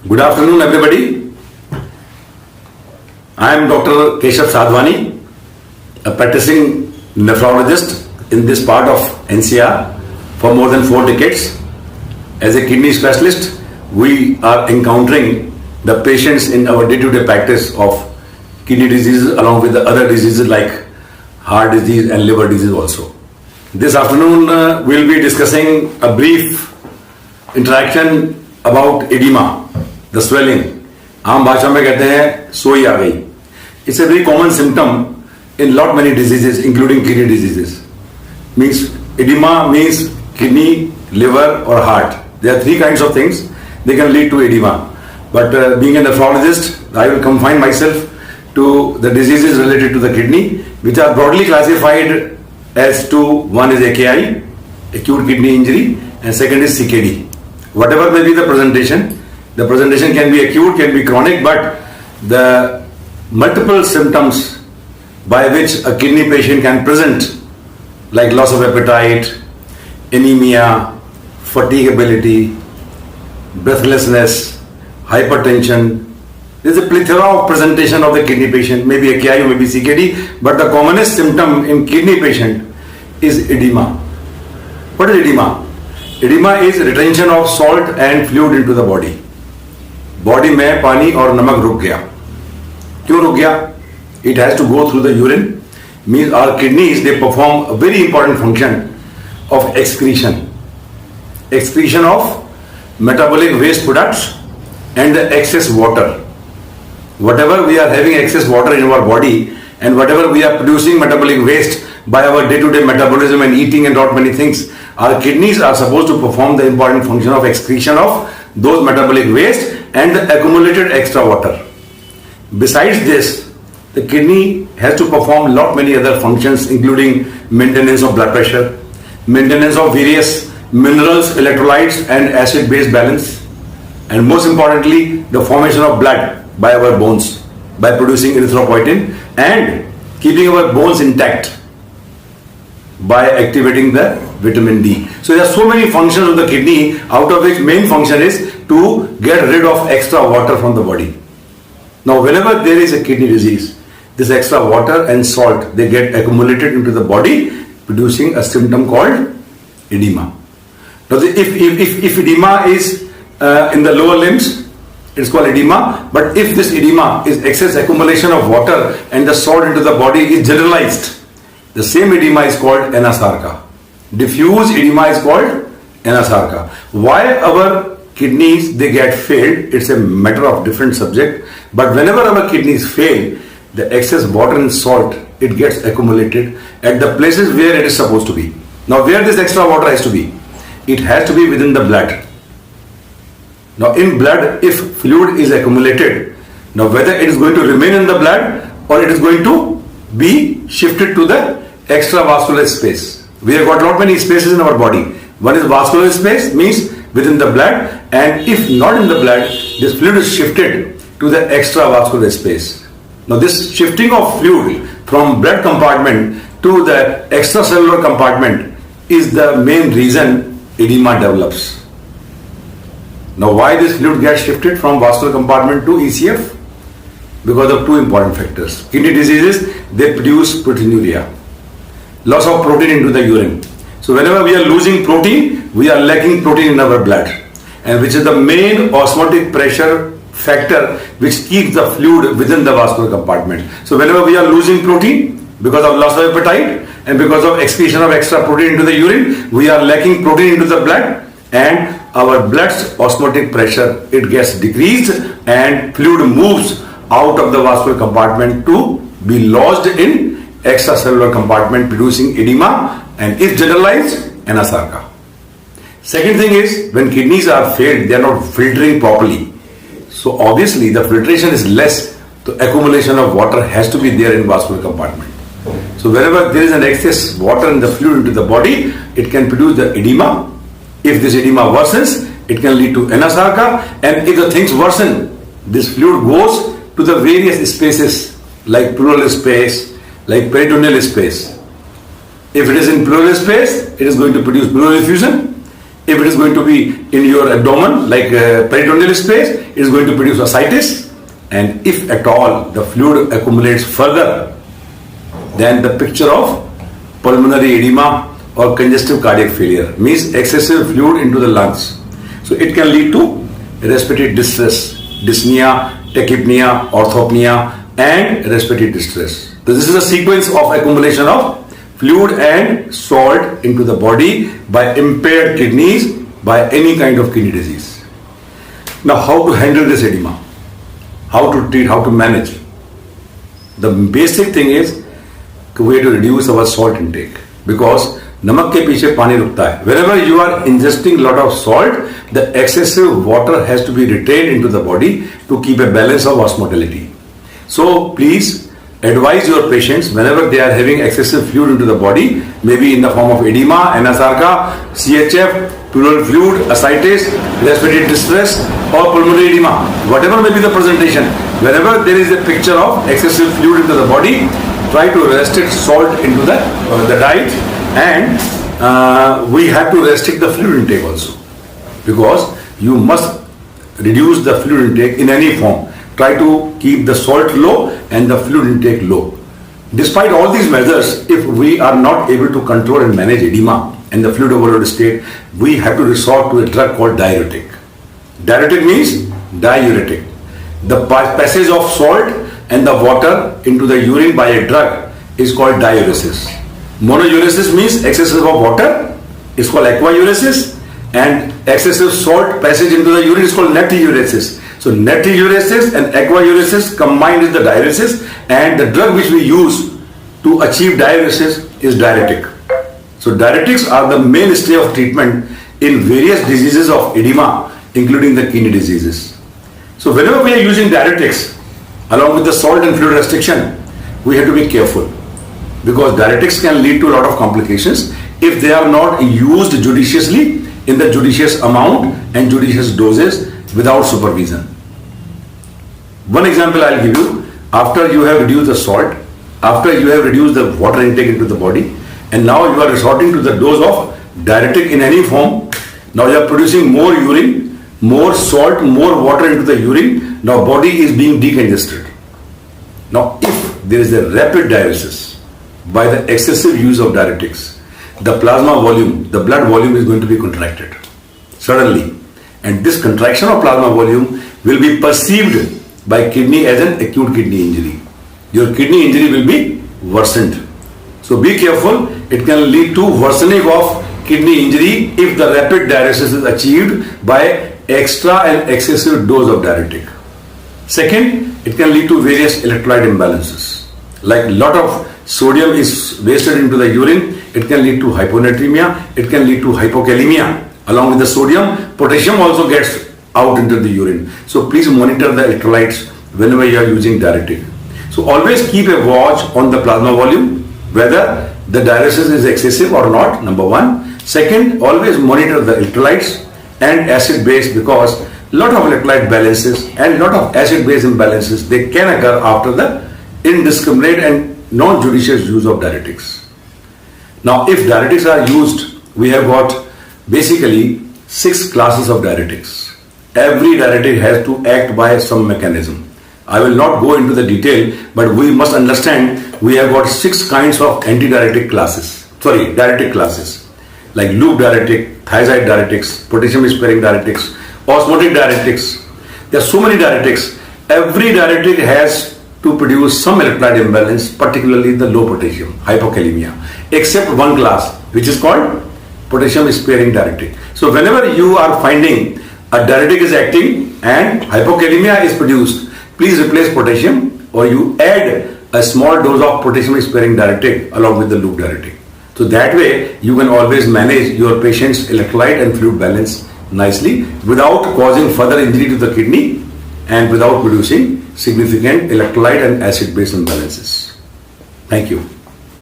Good afternoon, everybody. I am Dr. Keshav Sadhwani, a practicing nephrologist in this part of NCR for more than 4 decades. As a kidney specialist, we are encountering the patients in our day-to-day practice of kidney diseases along with the other diseases like heart disease and liver disease also. This afternoon, we'll be discussing a brief interaction about edema. The swelling, आम भाषा में कहते हैं सोई आ गई. It's a very common symptom in lot many diseases, including kidney diseases. Means edema means kidney, liver, or heart. There are 3 kinds of things they can lead to edema. But being a nephrologist, I will confine myself to the diseases related to the kidney, which are broadly classified as to: one is AKI, acute kidney injury, and second is CKD. Whatever may be the presentation can be acute, can be chronic, but the multiple symptoms by which a kidney patient can present, like loss of appetite, anemia, fatigability, breathlessness, hypertension. There is a plethora of presentation of the kidney patient, maybe AKI, maybe CKD, but the commonest symptom in kidney patient is edema. What is edema? Edema is retention of salt and fluid into the body. Body में पानी और नमक रुक गया. क्यों रुक गया? It has to go through the urine. Means our kidneys, they perform a very important function of excretion. Excretion of metabolic waste products and the excess water. Whatever we are having excess water in our body and whatever we are producing metabolic waste by our day-to-day metabolism and eating and lot many things, our kidneys are supposed to perform the important function of excretion of those metabolic waste and the accumulated extra water. Besides this, the kidney has to perform lot many other functions, including maintenance of blood pressure, maintenance of various minerals, electrolytes and acid-base balance, and most importantly, the formation of blood by our bones by producing erythropoietin and keeping our bones intact by activating the vitamin D. So there are so many functions of the kidney, out of which main function is to get rid of extra water from the body. Now whenever there is a kidney disease, this extra water and salt, they get accumulated into the body, producing a symptom called edema. Now if edema is in the lower limbs, it's called edema. But if this edema is excess accumulation of water and the salt into the body is generalized, the same edema is called anasarca. Diffuse edema is called anasarca. Why our kidneys they get failed, it's a matter of different subject. But whenever our kidneys fail, the excess water and salt, it gets accumulated at the places where it is supposed to be. Now where this extra water has to be? It has to be within the blood. Now in blood, if fluid is accumulated, now whether it is going to remain in the blood or it is going to be shifted to the extravascular space. We have got lot many spaces in our body. One is vascular space, means within the blood, and if not in the blood, this fluid is shifted to the extravascular space. Now this shifting of fluid from blood compartment to the extracellular compartment is the main reason edema develops. Now why this fluid gets shifted from vascular compartment to ECF? Because of 2 important factors. Kidney diseases, they produce proteinuria, loss of protein into the urine. So whenever we are losing protein, we are lacking protein in our blood, and which is the main osmotic pressure factor which keeps the fluid within the vascular compartment. So whenever we are losing protein because of loss of appetite and because of excretion of extra protein into the urine, we are lacking protein into the blood, and our blood's osmotic pressure, it gets decreased and fluid moves out of the vascular compartment to be lodged in extracellular compartment, producing edema and if generalized, anasarca. Second thing is, when kidneys are failed, they are not filtering properly. So obviously the filtration is less, the accumulation of water has to be there in vascular compartment. So wherever there is an excess water and the fluid into the body, it can produce the edema. If this edema worsens, it can lead to anasarca, and if the things worsen, this fluid goes to the various spaces like pleural space, like peritoneal space. If it is in pleural space, it is going to produce pleural effusion. If it is going to be in your abdomen, like peritoneal space, it is going to produce ascites. And if at all the fluid accumulates further, then the picture of pulmonary edema or congestive cardiac failure, means excessive fluid into the lungs. So it can lead to respiratory distress, dyspnea, tachypnea, orthopnea, and respiratory distress. So this is a sequence of accumulation of fluid and salt into the body by impaired kidneys, by any kind of kidney disease. Now, how to handle this edema? How to treat, how to manage? The basic thing is we have to reduce our salt intake, because नमक के पीछे पानी रुकता है. Whenever you are ingesting lot of salt, the excessive water has to be retained into the body to keep a balance of osmolality. So please advise your patients whenever they are having excessive fluid into the body, maybe in the form of edema, anasarca, CHF, pleural fluid, ascites, respiratory distress, or pulmonary edema, whatever may be the presentation, whenever there is a picture of excessive fluid into the body, try to restrict salt into the diet, and we have to restrict the fluid intake also, because you must reduce the fluid intake in any form. Try to keep the salt low and the fluid intake low. Despite all these measures, if we are not able to control and manage edema and the fluid overload state, we have to resort to a drug called diuretic. Diuretic means diuretic. The passage of salt and the water into the urine by a drug is called diuresis. Monouresis means excessive of water, is called aquauresis, and excessive salt passage into the urine is called natriuresis. So natriuresis and aquauresis combined is the diuresis, and the drug which we use to achieve diuresis is diuretic. So diuretics are the mainstay of treatment in various diseases of edema, including the kidney diseases. So whenever we are using diuretics along with the salt and fluid restriction, we have to be careful, because diuretics can lead to a lot of complications if they are not used judiciously in the judicious amount and judicious doses without supervision. One example I'll give you: after you have reduced the salt, after you have reduced the water intake into the body, and now you are resorting to the dose of diuretic in any form, now you are producing more urine, more salt, more water into the urine, now body is being decongested. Now if there is a rapid diuresis by the excessive use of diuretics, the plasma volume, the blood volume is going to be contracted suddenly, and this contraction of plasma volume will be perceived by kidney as an acute kidney injury. Your kidney injury will be worsened. So be careful, it can lead to worsening of kidney injury if the rapid diuresis is achieved by extra and excessive dose of diuretic. Second, it can lead to various electrolyte imbalances. Like lot of sodium is wasted into the urine, it can lead to hyponatremia, it can lead to hypokalemia. Along with the sodium, potassium also gets out into the urine. So please monitor the electrolytes whenever you are using diuretic. So always keep a watch on the plasma volume, whether the diuresis is excessive or not, number one. Second, always monitor the electrolytes and acid base, because lot of electrolyte balances and lot of acid base imbalances, they can occur after the indiscriminate and non-judicious use of diuretics. Now if diuretics are used, we have got basically 6 classes of diuretics. Every diuretic has to act by some mechanism. I will not go into the detail, but we must understand we have got 6 kinds of diuretic classes, like loop diuretic, thiazide diuretics, potassium sparing diuretics, osmotic diuretics. There are so many diuretics. Every diuretic has to produce some electrolyte imbalance, particularly the low potassium, hypokalemia, except one class which is called potassium sparing diuretic. So whenever you are finding a diuretic is acting and hypokalemia is produced, please replace potassium, or you add a small dose of potassium sparing diuretic along with the loop diuretic. So that way you can always manage your patient's electrolyte and fluid balance nicely without causing further injury to the kidney and without producing significant electrolyte and acid base imbalances. Thank you.